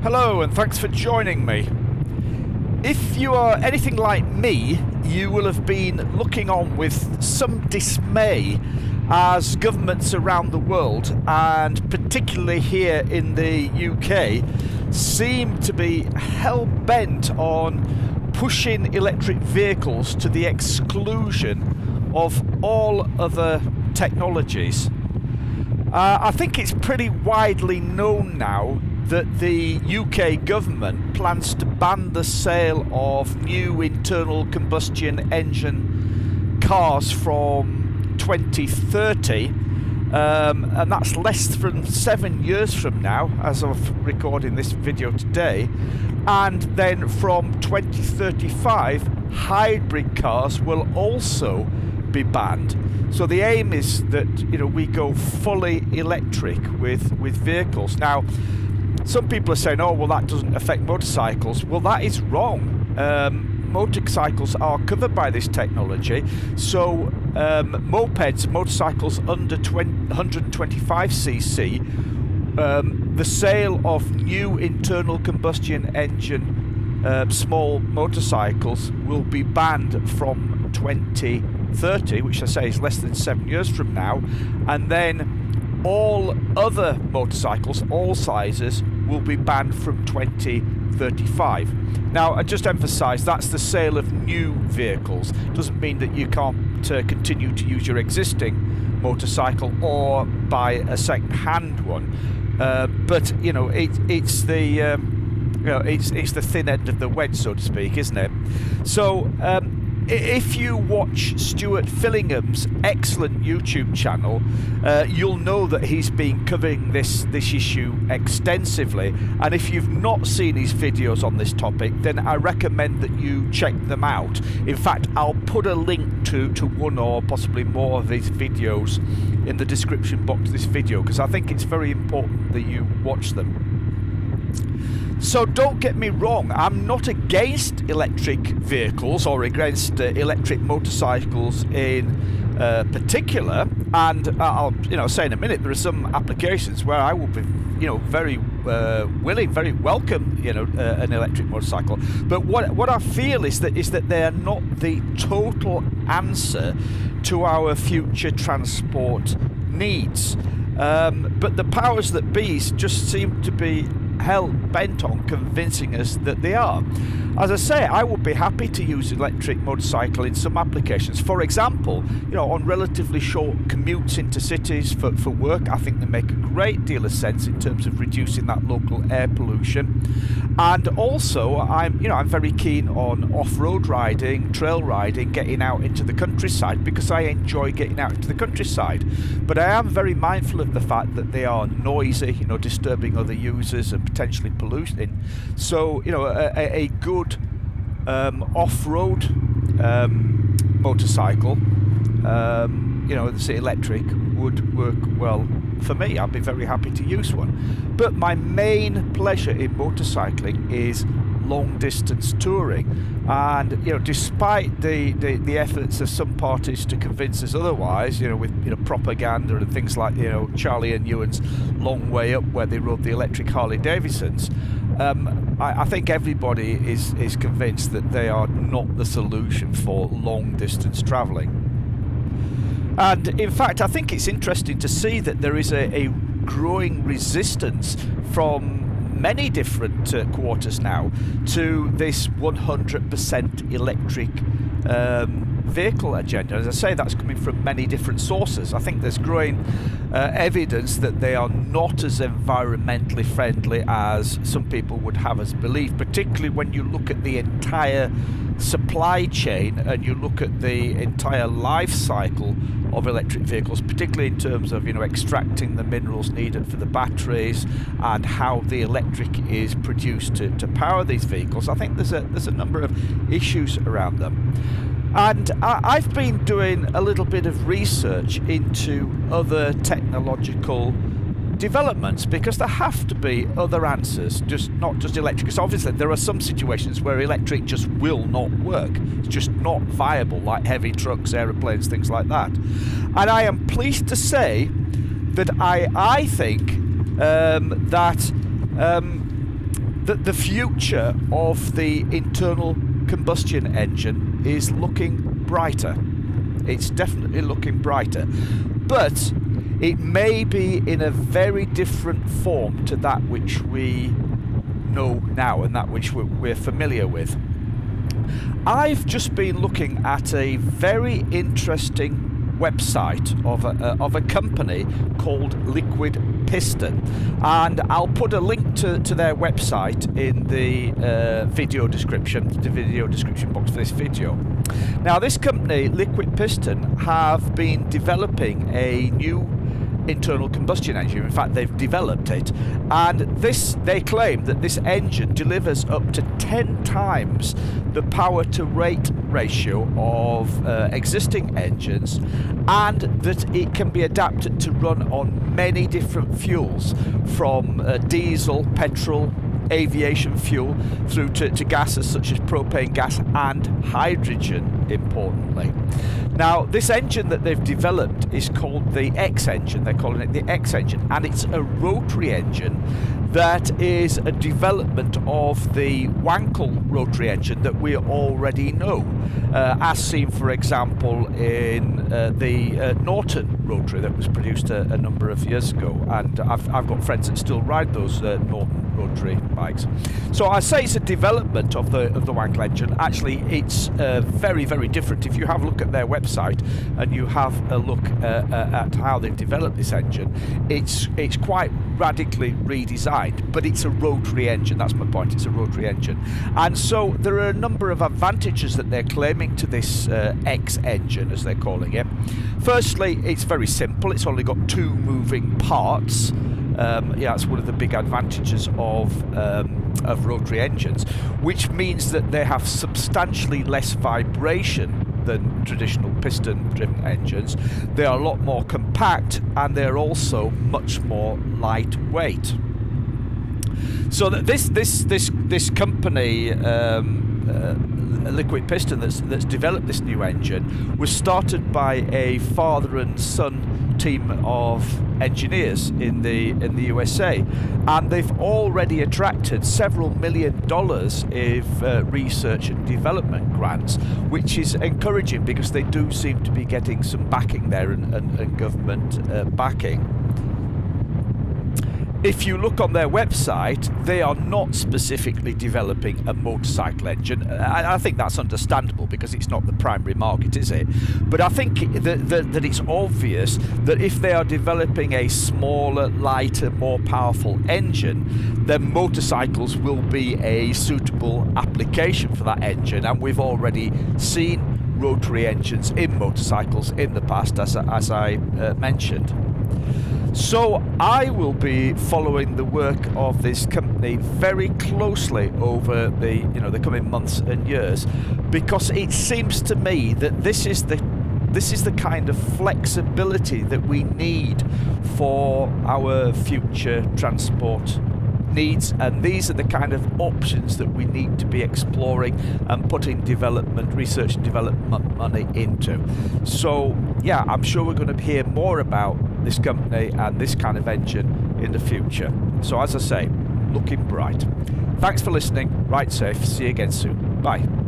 Hello and thanks for joining me. If you are anything like me, you will have been looking on with some dismay as governments around the world, and particularly here in the UK, seem to be hell-bent on pushing electric vehicles to the exclusion of all other technologies. I think it's pretty widely known now that the UK government plans to ban the sale of new internal combustion engine cars from 2030, and that's less than 7 years from now, as of recording this video today. And then from 2035, hybrid cars will also be banned. So the aim is that we go fully electric with vehicles. Now, some people are saying, oh, well, that doesn't affect motorcycles. Well, that is wrong. Motorcycles are covered by this technology. So mopeds, motorcycles under 125cc, the sale of new internal combustion engine small motorcycles will be banned from 2030, which I say is less than 7 years from now. And then all other motorcycles, all sizes, will be banned from 2035. Now, I just emphasise that's the sale of new vehicles. Doesn't mean that you can't continue to use your existing motorcycle or buy a second-hand one. But it's the it's the thin end of the wedge, so to speak, isn't it? So if you watch Stuart Fillingham's excellent YouTube channel, you'll know that he's been covering this issue extensively. And if you've not seen his videos on this topic, then I recommend that you check them out. In fact, I'll put a link to one or possibly more of his videos in the description box of this video, because I think it's very important that you watch them. So don't get me wrong, I'm not against electric vehicles or against electric motorcycles in particular, and I'll say in a minute there are some applications where I will be very willing, very welcome an electric motorcycle. But what I feel is that they are not the total answer to our future transport needs. But the powers that be just seem to be hell-bent on convincing us that they are. As I say, I would be happy to use electric motorcycle in some applications. For example, on relatively short commutes into cities for work, I think they make a great deal of sense in terms of reducing that local air pollution. And also, I'm very keen on off-road riding, trail riding, getting out into the countryside, because I enjoy getting out into the countryside. But I am very mindful of the fact that they are noisy, disturbing other users and potentially polluting. So, a good off-road motorcycle, that's electric, would work well for me. I'd be very happy to use one. But my main pleasure in motorcycling is long distance touring, and despite the efforts of some parties to convince us otherwise, with propaganda and things like Charlie and Ewan's Long Way Up, where they rode the electric Harley Davidsons, I think everybody is convinced that they are not the solution for long distance travelling. And in fact, I think it's interesting to see that there is a growing resistance from many different quarters now to this 100% electric vehicle agenda. As I say, that's coming from many different sources. I think there's growing evidence that they are not as environmentally friendly as some people would have us believe, particularly when you look at the entire supply chain and you look at the entire life cycle of electric vehicles, particularly in terms of extracting the minerals needed for the batteries and how the electric is produced to power these vehicles. I think there's a number of issues around them. And I've been doing a little bit of research into other technological developments, because there have to be other answers, not just electric. Because obviously there are some situations where electric just will not work. It's just not viable, like heavy trucks, aeroplanes, things like that. And I am pleased to say that I think that the future of the internal combustion engine is looking brighter. It's definitely looking brighter, but it may be in a very different form to that which we know now and that which we're familiar with. I've just been looking at a very interesting website of a company called Liquid Piston, and I'll put a link to their website in the video description box for this video. Now, this company, Liquid Piston, have been developing a new internal combustion engine. In fact, they've developed it, and they claim that this engine delivers up to 10 times the power to rate ratio of existing engines, and that it can be adapted to run on many different fuels, from diesel, petrol, aviation fuel, through to gases such as propane gas and hydrogen, importantly. Now, this engine that they've developed is called the X engine. They're calling it the X engine, and it's a rotary engine that is a development of the Wankel rotary engine that we already know, as seen, for example, in the Norton rotary that was produced a number of years ago, and I've got friends that still ride those Norton rotary bikes. So I say it's a development of the Wankel engine. Actually, it's very, very different. If you have a look at their website and you have a look at how they've developed this engine, it's quite radically redesigned, but it's a rotary engine. That's my point. It's a rotary engine, and so there are a number of advantages that they're claiming to this X engine, as they're calling it. Firstly, it's very simple. It's only got 2 moving parts. It's one of the big advantages of rotary engines, which means that they have substantially less vibration than traditional piston-driven engines. They are a lot more compact, and they're also much more lightweight. So that this company, Liquid Piston, that's developed this new engine, was started by a father and son team of engineers in the USA, and they've already attracted several $1 million of research and development grants, which is encouraging because they do seem to be getting some backing there and government backing. If you look on their website, they are not specifically developing a motorcycle engine. I think that's understandable because it's not the primary market, is it? But I think that it's obvious that if they are developing a smaller, lighter, more powerful engine, then motorcycles will be a suitable application for that engine. And we've already seen rotary engines in motorcycles in the past, as I mentioned. So I will be following the work of this company very closely over the coming months and years, because it seems to me that this is the kind of flexibility that we need for our future transport needs, and these are the kind of options that we need to be exploring and putting research and development money into. So yeah, I'm sure we're going to hear more about this company and this kind of engine in the future. So as I say, looking bright. Thanks for listening. Ride safe. See you again soon. Bye.